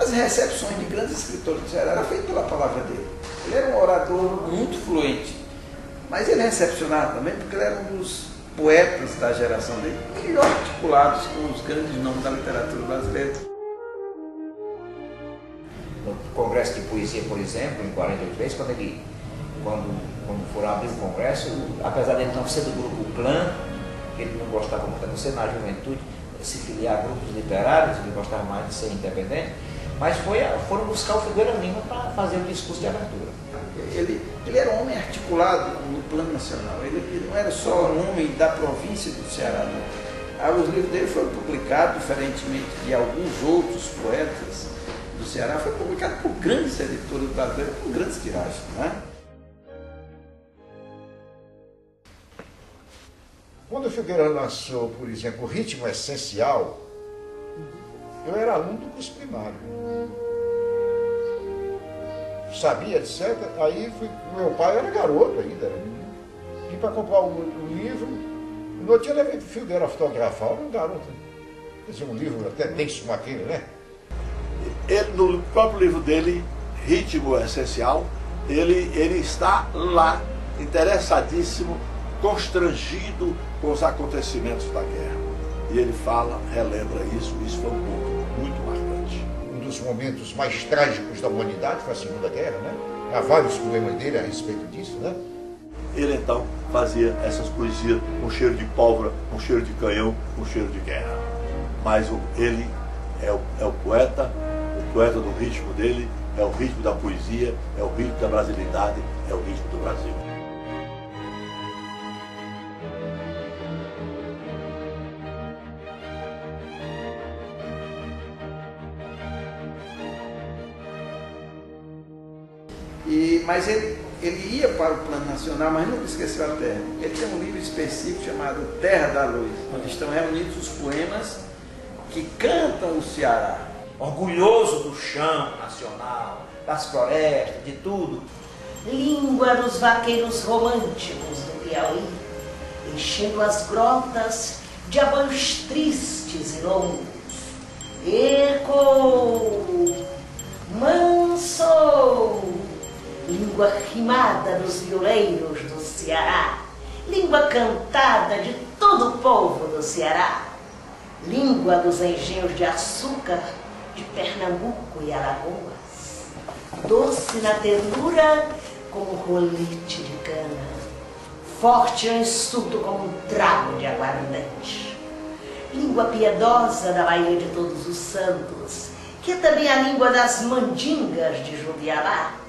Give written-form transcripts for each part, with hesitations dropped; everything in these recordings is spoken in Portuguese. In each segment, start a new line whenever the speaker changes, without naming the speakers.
As recepções de grandes escritores do Ceará eram feitas pela palavra dele. Ele era um orador muito fluente, mas ele recepcionava também porque ele era um dos poetas da geração dele, melhor articulados com os grandes nomes da literatura brasileira.
No Congresso de Poesia, por exemplo, em 43, quando foram abrir o Congresso, apesar dele não ser do grupo Clã, que ele não gostava muito de ser na juventude, se filiar a grupos literários, ele gostava mais de ser independente, mas foram buscar o Figueira Lima para fazer o discurso de abertura.
Ele era um homem articulado no plano nacional, ele não era só um homem da província do Ceará, não. Os livros dele foram publicados, diferentemente de alguns outros poetas do Ceará, foi publicado por grandes editores brasileiros, com grandes tiragens, né?
Quando o Figueira lançou, por exemplo, o Ritmo Essencial, eu era aluno do curso primário. Sabia, etc. Aí meu pai era garoto ainda, era menino. E para comprar o livro, no outro dia levei para o Figueira autografar, era um garoto. Quer dizer, um livro até denso como aquele, né?
Ele, no próprio livro dele, Ritmo Essencial, ele está lá, interessadíssimo, constrangido com os acontecimentos da guerra. E ele fala, relembra isso foi um ponto muito marcante.
Um dos momentos mais trágicos da humanidade foi a Segunda Guerra, né? Há vários poemas dele a respeito disso, né?
Ele então fazia essas poesias com cheiro de pólvora, com cheiro de canhão, com cheiro de guerra. Mas ele é o poeta do ritmo dele, é o ritmo da poesia, é o ritmo da brasilidade, é o ritmo do Brasil.
Mas ele ia para o plano nacional, mas nunca esqueceu a terra. Ele tem um livro específico chamado Terra da Luz, onde estão reunidos os poemas que cantam o Ceará.
Orgulhoso do chão nacional, das florestas, de tudo.
Língua dos vaqueiros românticos do Piauí, enchendo as grotas de abanhos tristes e longos. Eco, manso, língua rimada dos violeiros do Ceará, língua cantada de todo o povo do Ceará, língua dos engenhos de açúcar de Pernambuco e Alagoas, doce na ternura como rolete de cana, forte no insulto como um trago de aguardente, língua piedosa da Baía de Todos os Santos, que é também a língua das mandingas de Jundiaí,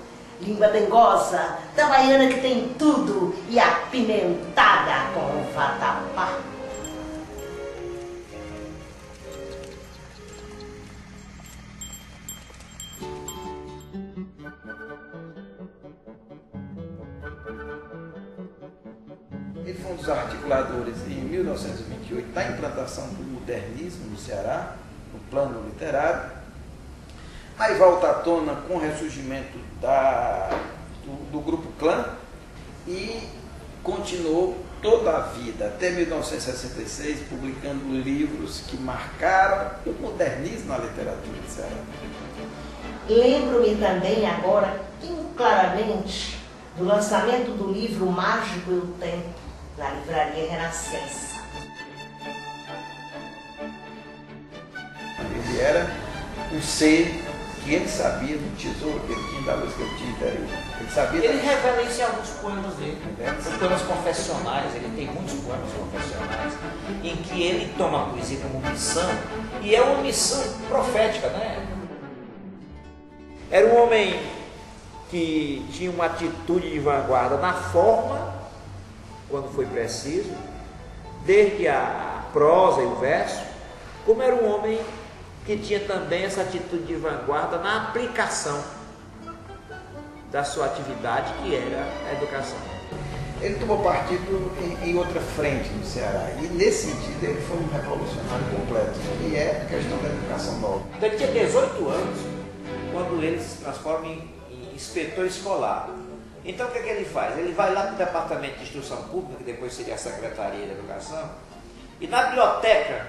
língua dengosa da baiana que tem tudo e apimentada com o vatapá.
Ele foi um dos articuladores em 1928 da implantação do modernismo no Ceará, no plano literário. Aí volta à tona com o ressurgimento do grupo Clã e continuou toda a vida, até 1966, publicando livros que marcaram o modernismo na literatura do Ceará.
Lembro-me também agora, claramente, do lançamento do livro Mágico e o Tempo, na livraria Renascença.
Ele era um ser que ele sabia do tesouro que ele tinha, da luz que ele tinha interior. Ele sabia.
Ele revela isso em alguns poemas dele, né? São poemas confessionais, ele tem muitos poemas confessionais, em que ele toma a poesia como missão, e é uma missão profética, né? Era um homem que tinha uma atitude de vanguarda na forma, quando foi preciso, desde a prosa e o verso, como era um homem que tinha também essa atitude de vanguarda na aplicação da sua atividade, que era a educação.
Ele tomou partido em outra frente no Ceará, e nesse sentido ele foi um revolucionário completo, que é a questão da educação nova.
Então ele tinha 18 anos quando ele se transforma em inspetor escolar. Então o que é que ele faz? Ele vai lá para o Departamento de Instrução Pública, que depois seria a Secretaria de Educação, e na biblioteca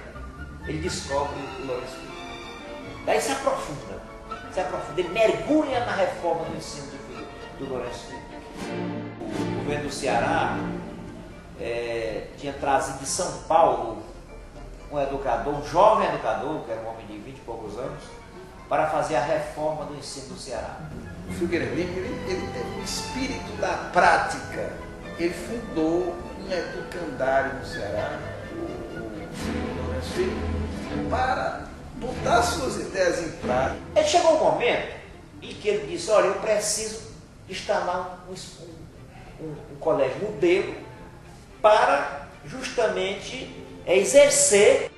ele descobre o Lourenço Filho. Daí se aprofunda se aprofunda, ele mergulha na reforma do ensino do Lourenço Filho. O governo do Ceará tinha trazido de São Paulo um educador, um jovem educador, que era um homem de 20 e poucos anos, para fazer a reforma do ensino do Ceará.
O Figueiredo Lima, ele teve o espírito da prática. Ele fundou um educandário no Ceará, o Lourenço Filho, para botar suas ideias em prática.
Ele chegou um momento em que ele disse, olha, eu preciso instalar um colégio modelo para justamente exercer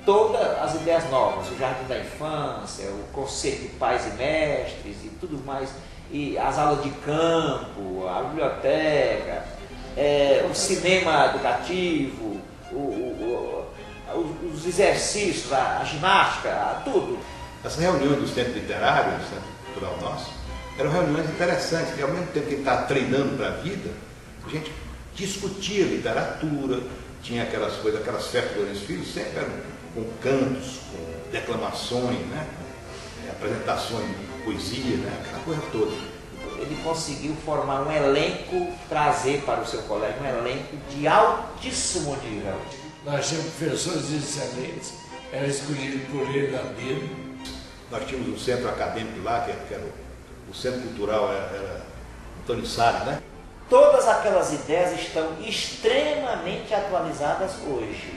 todas as ideias novas, o Jardim da Infância, o conceito de pais e mestres e tudo mais, e as aulas de campo, a biblioteca, o cinema educativo, os exercícios, a ginástica, tudo.
As reuniões do Centro Literário, do Centro Cultural nosso, eram reuniões interessantes, porque ao mesmo tempo que ele estava treinando para a vida, a gente discutia literatura, tinha aquelas coisas, aquelas festas do Lourenço Filho, sempre eram com cantos, com declamações, né? Apresentações de poesia, né? Aquela coisa toda.
Ele conseguiu formar um elenco, trazer para o seu colégio um elenco de altíssimo nível.
Nós tínhamos professores excelentes, era escolhido por ele a dedo.
Nós tínhamos um centro acadêmico lá, que era o centro cultural, era Antônio Salles, né?
Todas aquelas ideias estão extremamente atualizadas hoje.